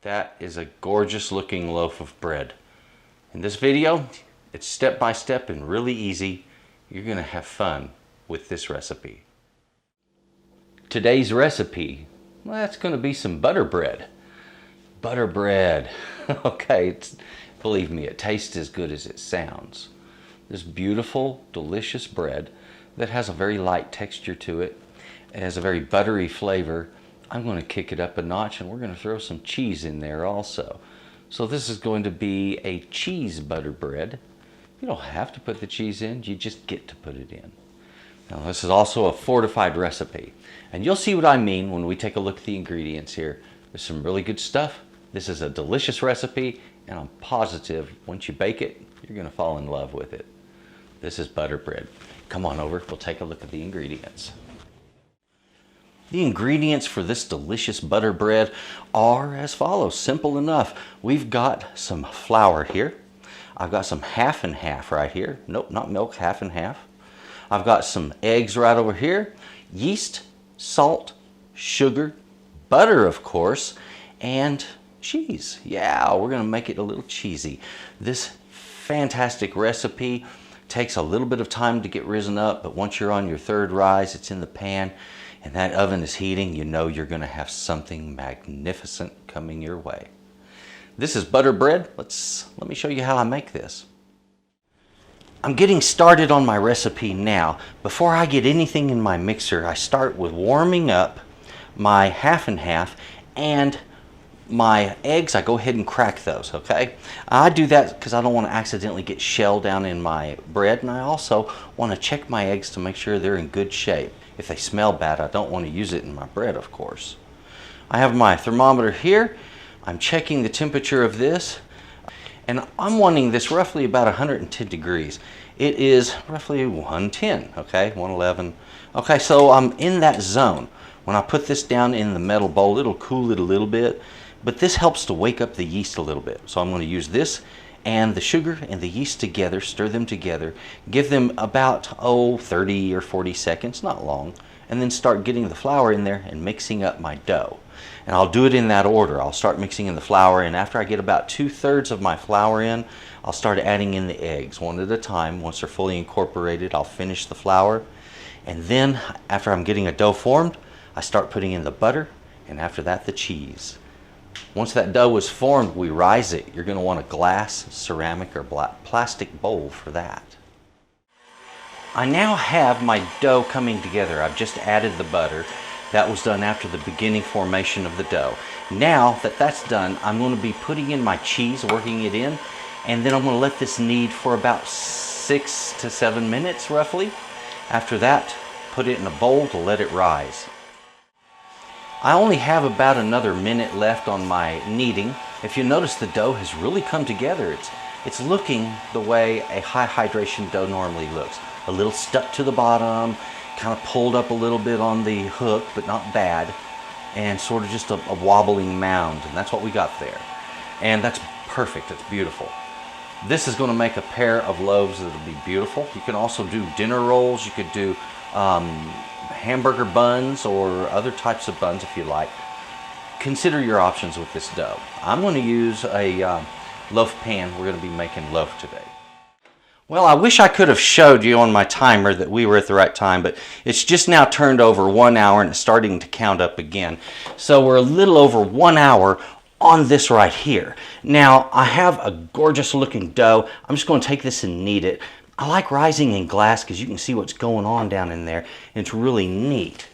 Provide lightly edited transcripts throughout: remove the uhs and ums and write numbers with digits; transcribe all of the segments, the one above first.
That is a gorgeous looking loaf of bread. In this video, it's step by step and really easy. You're gonna have fun with this recipe. Today's recipe, well, that's gonna be some butter bread. Butter bread. Okay, believe me, it tastes as good as it sounds. This beautiful, delicious bread that has a very light texture to it. It has a very buttery flavor. I'm going to kick it up a notch and we're going to throw some cheese in there also. So this is going to be a cheese butter bread. You don't have to put the cheese in, you just get to put it in. Now this is also a fortified recipe. And you'll see what I mean when we take a look at the ingredients here. There's some really good stuff. This is a delicious recipe and I'm positive once you bake it, you're going to fall in love with it. This is butter bread. Come on over, we'll take a look at the ingredients. The ingredients for this delicious butter bread are as follows, simple enough. We've got some flour here. I've got some half and half right here. Nope, not milk, half and half. I've got some eggs right over here, yeast, salt, sugar, butter of course, and cheese. Yeah, we're gonna make it a little cheesy. This fantastic recipe takes a little bit of time to get risen up, but once you're on your third rise, it's in the pan, and that oven is heating, you know you're going to have something magnificent coming your way. This is butter bread. Let me show you how I make this. I'm getting started on my recipe now. Before I get anything in my mixer, I start with warming up my half and half, and my eggs, I go ahead and crack those, okay? I do that because I don't want to accidentally get shell down in my bread, and I also want to check my eggs to make sure they're in good shape. If they smell bad, I don't want to use it in my bread, of course. I have my thermometer here. I'm checking the temperature of this, and I'm wanting this roughly about 110 degrees. It is roughly 110, okay, 111. Okay, so I'm in that zone. When I put this down in the metal bowl, it'll cool it a little bit, but this helps to wake up the yeast a little bit. So I'm going to use this and the sugar and the yeast together, stir them together, give them about 30 or 40 seconds, not long, and then start getting the flour in there and mixing up my dough. And I'll do it in that order. I'll start mixing in the flour, and after I get about 2/3 of my flour in, I'll start adding in the eggs one at a time. Once they're fully incorporated, I'll finish the flour, and then after I'm getting a dough formed, I start putting in the butter, and after that the cheese. Once that dough is formed, we rise it. You're going to want a glass, ceramic, or plastic bowl for that. I now have my dough coming together. I've just added the butter. That was done after the beginning formation of the dough. Now that that's done, I'm going to be putting in my cheese, working it in, and then I'm going to let this knead for about 6 to 7 minutes roughly. After that, put it in a bowl to let it rise. I only have about another minute left on my kneading. If you notice, the dough has really come together. It's looking the way a high hydration dough normally looks. A little stuck to the bottom, kind of pulled up a little bit on the hook, but not bad, and sort of just a wobbling mound, and that's what we got there. And that's perfect, it's beautiful. This is going to make a pair of loaves that'll be beautiful. You can also do dinner rolls, you could do hamburger buns or other types of buns if you like. Consider your options with this dough. I'm going to use a loaf pan. We're going to be making loaf today. Well, I wish I could have showed you on my timer that we were at the right time, but it's just now turned over 1 hour and it's starting to count up again. So we're a little over 1 hour on this right here. Now, I have a gorgeous looking dough. I'm just going to take this and knead it. I like rising in glass because you can see what's going on down in there, and it's really neat.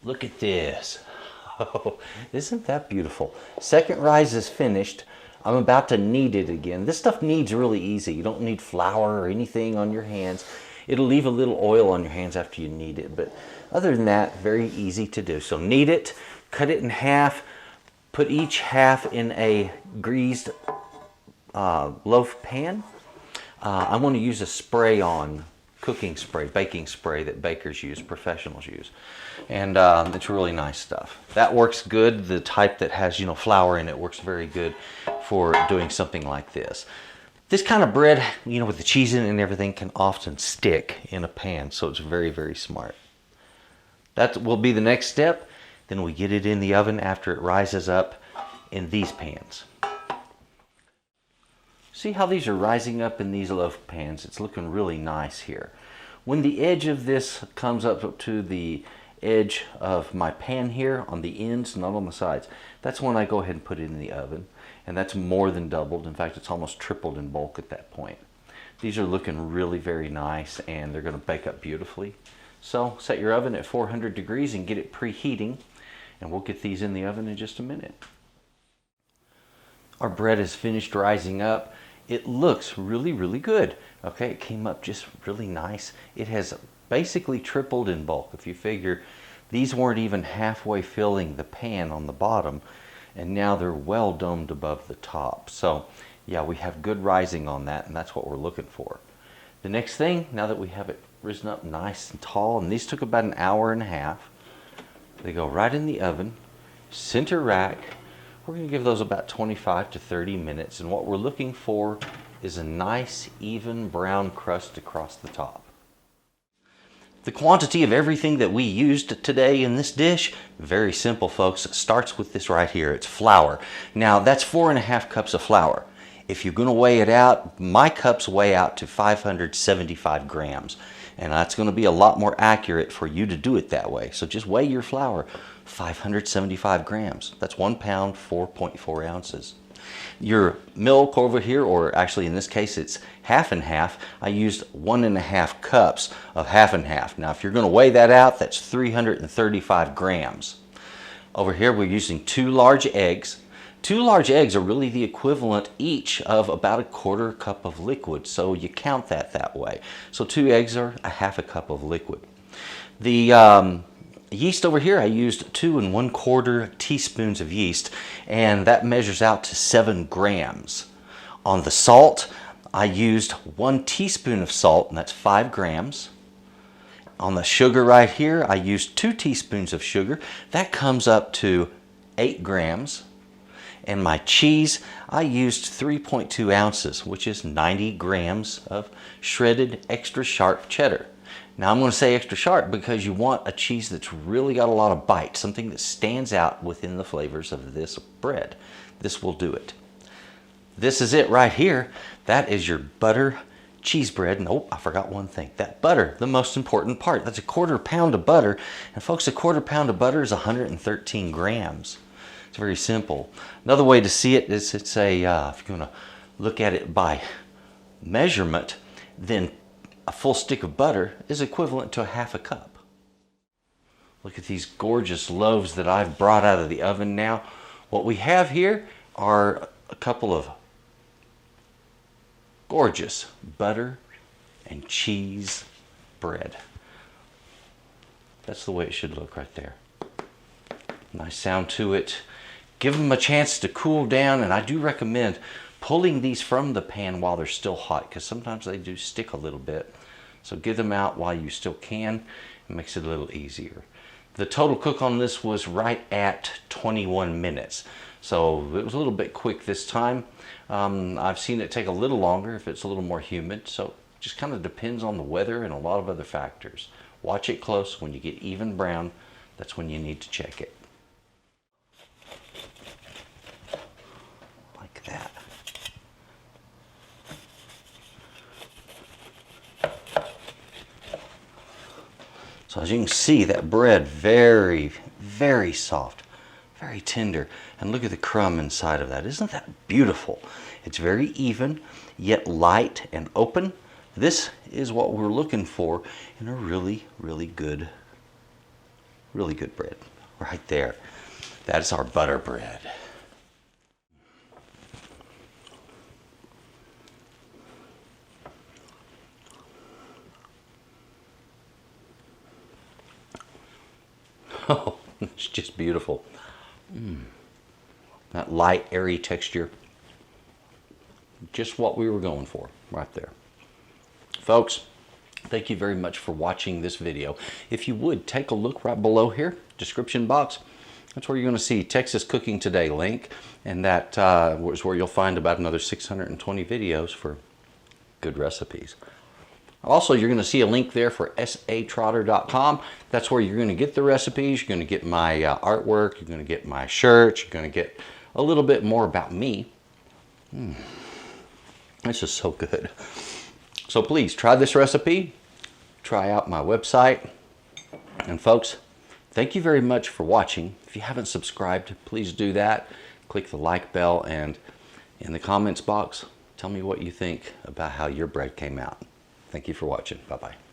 Look at this. Oh, isn't that beautiful? Second rise is finished. I'm about to knead it again. This stuff kneads really easy. You don't need flour or anything on your hands. It'll leave a little oil on your hands after you knead it, but other than that, very easy to do. So knead it, cut it in half, put each half in a greased loaf pan. I'm going to use a spray-on cooking spray, baking spray that bakers use, professionals use. And it's really nice stuff. That works good. The type that has, flour in it works very good for doing something like this. This kind of bread, with the cheese in it and everything, can often stick in a pan, so it's very, very smart. That will be the next step. Then we get it in the oven after it rises up in these pans. See how these are rising up in these loaf pans? It's looking really nice here. When the edge of this comes up to the edge of my pan here on the ends, not on the sides, that's when I go ahead and put it in the oven. And that's more than doubled. In fact, it's almost tripled in bulk at that point. These are looking really very nice, and they're going to bake up beautifully. So set your oven at 400 degrees and get it preheating, and we'll get these in the oven in just a minute. Our bread is finished rising up. It looks really, really good. Okay, it came up just really nice. It has basically tripled in bulk. If you figure these weren't even halfway filling the pan on the bottom, and now they're well domed above the top. So yeah, we have good rising on that, and that's what we're looking for. The next thing, now that we have it risen up nice and tall, and these took about an hour and a half, they go right in the oven, center rack. We're going to give those about 25 to 30 minutes, and what we're looking for is a nice even brown crust across the top. The quantity of everything that we used today in this dish, very simple folks, it starts with this right here. It's flour. Now that's 4.5 cups of flour. If you're going to weigh it out, my cups weigh out to 575 grams. And that's going to be a lot more accurate for you to do it that way. So just weigh your flour, 575 grams. That's 1 pound, 4.4 ounces. Your milk over here, or actually in this case it's half and half, I used 1.5 cups of half and half. Now if you're going to weigh that out, that's 335 grams. Over here we're using 2 large eggs. 2 large eggs are really the equivalent each of about 1/4 cup of liquid, so you count that way. So 2 eggs are 1/2 cup of liquid. The yeast over here, I used 2 1/4 teaspoons of yeast, and that measures out to 7 grams. On the salt, I used 1 teaspoon of salt, and that's 5 grams. On the sugar right here, I used 2 teaspoons of sugar. That comes up to 8 grams. And my cheese, I used 3.2 ounces, which is 90 grams of shredded extra sharp cheddar. Now I'm going to say extra sharp because you want a cheese that's really got a lot of bite, something that stands out within the flavors of this bread. This will do it. This is it right here. That is your butter cheese bread. And oh, I forgot one thing. That butter, the most important part. That's 1/4 pound of butter. And folks, 1/4 pound of butter is 113 grams. It's very simple. Another way to see it is it's a, if you're going to look at it by measurement, then a full stick of butter is equivalent to 1/2 cup. Look at these gorgeous loaves that I've brought out of the oven now. What we have here are a couple of gorgeous butter and cheese bread. That's the way it should look right there. Nice sound to it. Give them a chance to cool down, and I do recommend pulling these from the pan while they're still hot, because sometimes they do stick a little bit. So get them out while you still can. It makes it a little easier. The total cook on this was right at 21 minutes. So it was a little bit quick this time. I've seen it take a little longer if it's a little more humid. So it just kind of depends on the weather and a lot of other factors. Watch it close. When you get even brown, that's when you need to check it. Like that. So as you can see, that bread very, very soft, very tender. And look at the crumb inside of that. Isn't that beautiful? It's very even, yet light and open. This is what we're looking for in a really, really good bread. Right there. That is our butter bread. Oh, it's just beautiful. That light, airy texture. Just what we were going for right there. Folks, thank you very much for watching this video. If you would, take a look right below here, description box. That's where you're going to see Texas Cooking Today link. And that is where you'll find about another 620 videos for good recipes. Also, you're going to see a link there for S.A.Trotter.com. That's where you're going to get the recipes. You're going to get my artwork. You're going to get my shirts. You're going to get a little bit more about me. It's just so good. So please try this recipe, try out my website. And folks, thank you very much for watching. If you haven't subscribed, please do that. Click the like bell, and in the comments box, tell me what you think about how your bread came out. Thank you for watching. Bye-bye.